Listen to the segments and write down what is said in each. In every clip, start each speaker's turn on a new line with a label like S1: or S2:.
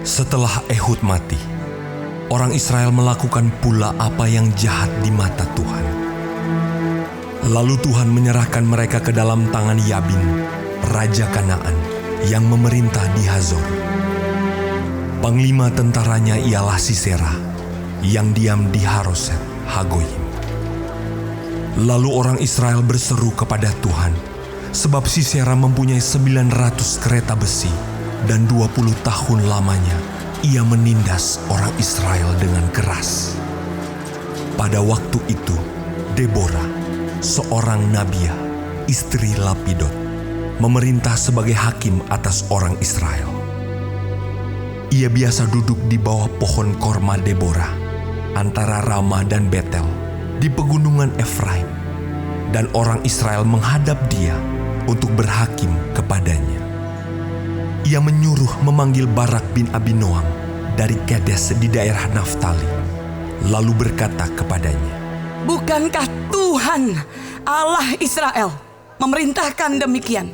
S1: Setelah Ehud mati, orang Israel melakukan pula apa yang jahat di mata Tuhan. Lalu Tuhan menyerahkan mereka ke dalam tangan Yabin, raja Kanaan, yang memerintah di Hazor. Panglima tentaranya ialah Sisera, yang diam di Haroset Hagoyim. Lalu orang Israel berseru kepada Tuhan, sebab Sisera mempunyai 900 kereta besi, dan 20 tahun lamanya ia menindas orang Israel dengan keras. Pada waktu itu, Deborah, seorang Nabiah, istri Lapidot, memerintah sebagai hakim atas orang Israel. Ia biasa duduk di bawah pohon korma Deborah, antara Ramah dan Betel, di pegunungan Efraim, dan orang Israel menghadap dia untuk berhakim kepadanya. Ia menyuruh memanggil Barak bin Abinoam dari Kedes di daerah Naftali, lalu berkata kepadanya,
S2: "Bukankah Tuhan Allah Israel memerintahkan demikian?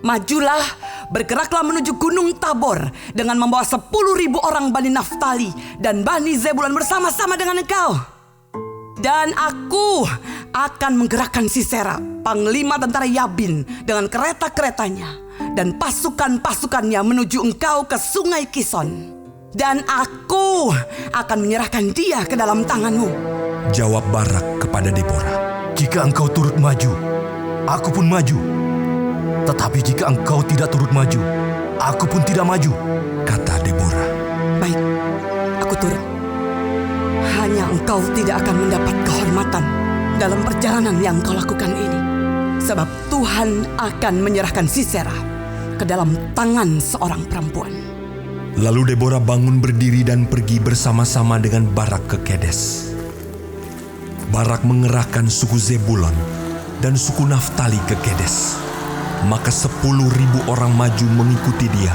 S2: Majulah, bergeraklah menuju Gunung Tabor dengan membawa 10.000 orang Bani Naftali dan Bani Zebulon bersama-sama dengan engkau. Dan aku akan menggerakkan Sisera, panglima tentara Yabin, dengan kereta-keretanya dan pasukan-pasukannya menuju engkau ke sungai Kison. Dan aku akan menyerahkan dia ke dalam tanganmu."
S1: Jawab Barak kepada Deborah,
S3: "Jika engkau turut maju, aku pun maju. Tetapi jika engkau tidak turut maju, aku pun tidak maju,"
S1: kata Deborah.
S2: "Baik, aku turut. Hanya engkau tidak akan mendapat kehormatan dalam perjalanan yang kau lakukan ini, sebab Tuhan akan menyerahkan Sisera ke dalam tangan seorang perempuan."
S1: Lalu Deborah bangun berdiri dan pergi bersama-sama dengan Barak ke Kedes. Barak mengerahkan suku Zebulon dan suku Naftali ke Kedes. Maka 10.000 orang maju mengikuti dia.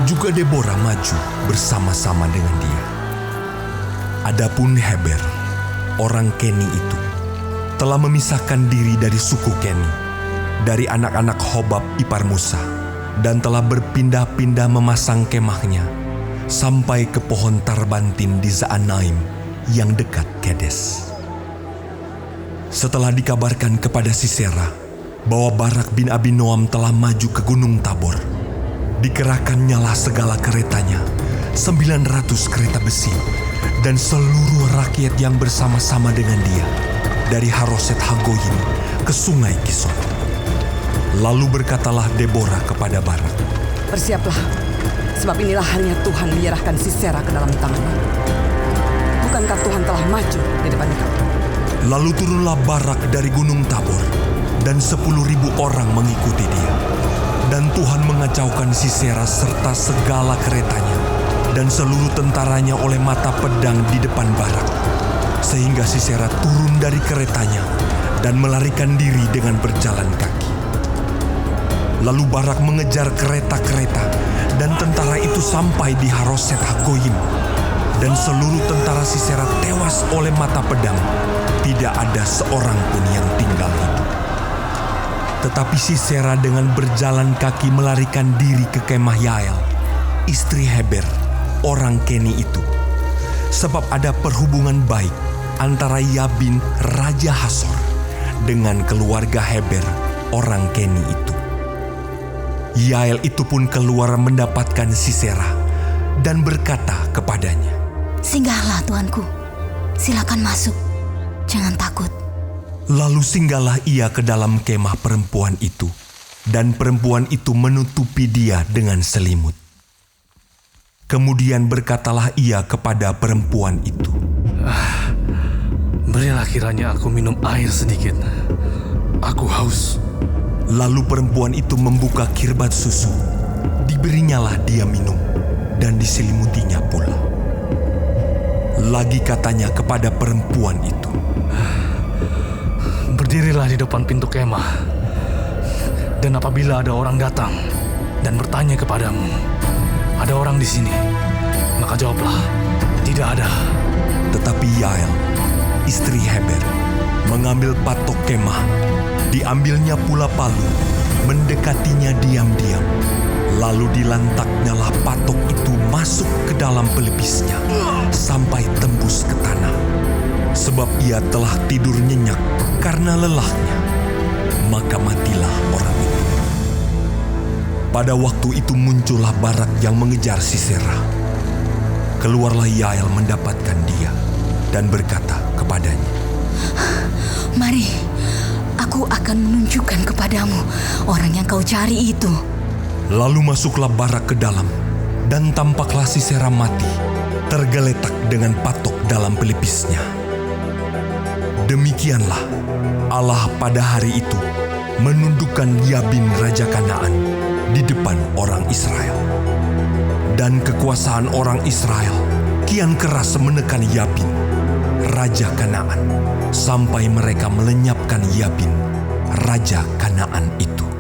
S1: Juga Deborah maju bersama-sama dengan dia. Adapun Heber, orang Keni itu, telah memisahkan diri dari suku Keni, dari anak-anak Hobab ipar Musa, dan telah berpindah-pindah memasang kemahnya sampai ke pohon Tarbantin di Zaanaim yang dekat Kedes. Setelah dikabarkan kepada Sisera bahwa Barak bin Abinoam telah maju ke Gunung Tabor, dikerahkannyalah segala keretanya, 900 kereta besi, dan seluruh rakyat yang bersama-sama dengan dia, dari Haroset Hagoyim ke sungai Kison. Lalu berkatalah Deborah kepada Barak,
S2: "Bersiaplah, sebab inilah harinya Tuhan menyerahkan Sisera ke dalam tanganmu. Bukankah Tuhan telah maju di depan engkau?"
S1: Lalu turunlah Barak dari Gunung Tabor, dan 10.000 orang mengikuti dia. Dan Tuhan mengacaukan Sisera serta segala keretanya dan seluruh tentaranya oleh mata pedang di depan Barak, sehingga Sisera turun dari keretanya dan melarikan diri dengan berjalan kaki. Lalu Barak mengejar kereta-kereta, dan tentara itu sampai di Haroset Hagoyim, dan seluruh tentara Sisera tewas oleh mata pedang. Tidak ada seorang pun yang tinggal hidup. Tetapi Sisera dengan berjalan kaki melarikan diri ke kemah Yael, istri Heber, orang Keni itu, sebab ada perhubungan baik antara Yabin, raja Hasor, dengan keluarga Heber, orang Keni itu. Yael itu pun keluar mendapatkan Sisera dan berkata kepadanya,
S4: "Singgahlah tuanku, silakan masuk, jangan takut."
S1: Lalu singgahlah ia ke dalam kemah perempuan itu, dan perempuan itu menutupi dia dengan selimut. Kemudian berkatalah ia kepada perempuan itu,
S3: "Berilah kiranya aku minum air sedikit. Aku haus."
S1: Lalu perempuan itu membuka kirbat susu, diberinyalah dia minum, dan diselimutinya pula. Lagi katanya kepada perempuan itu,
S3: "Berdirilah di depan pintu kemah, dan apabila ada orang datang dan bertanya kepadamu, 'Ada orang di sini?' maka jawablah, 'Tidak ada.'"
S1: Tetapi Yael, istri Heber, mengambil patok kemah, diambilnya pula palu, mendekatinya diam-diam. Lalu dilantaknyalah patok itu masuk ke dalam pelipisnya sampai tembus ke tanah. Sebab ia telah tidur nyenyak karena lelahnya. Maka matilah orang itu. Pada waktu itu muncullah Barak yang mengejar Sisera. Keluarlah Yael mendapatkan dia dan berkata kepadanya,
S4: Mari, aku akan menunjukkan kepadamu orang yang kau cari itu.
S1: Lalu masuklah Barak ke dalam, dan tampaklah Sisera mati, tergeletak dengan patok dalam pelipisnya. Demikianlah Allah pada hari itu menundukkan Yabin Raja Kanaan di depan orang Israel. Dan kekuasaan orang Israel kian keras menekan Yabin, Raja Kanaan, sampai mereka melenyapkan Yabin, Raja Kanaan itu.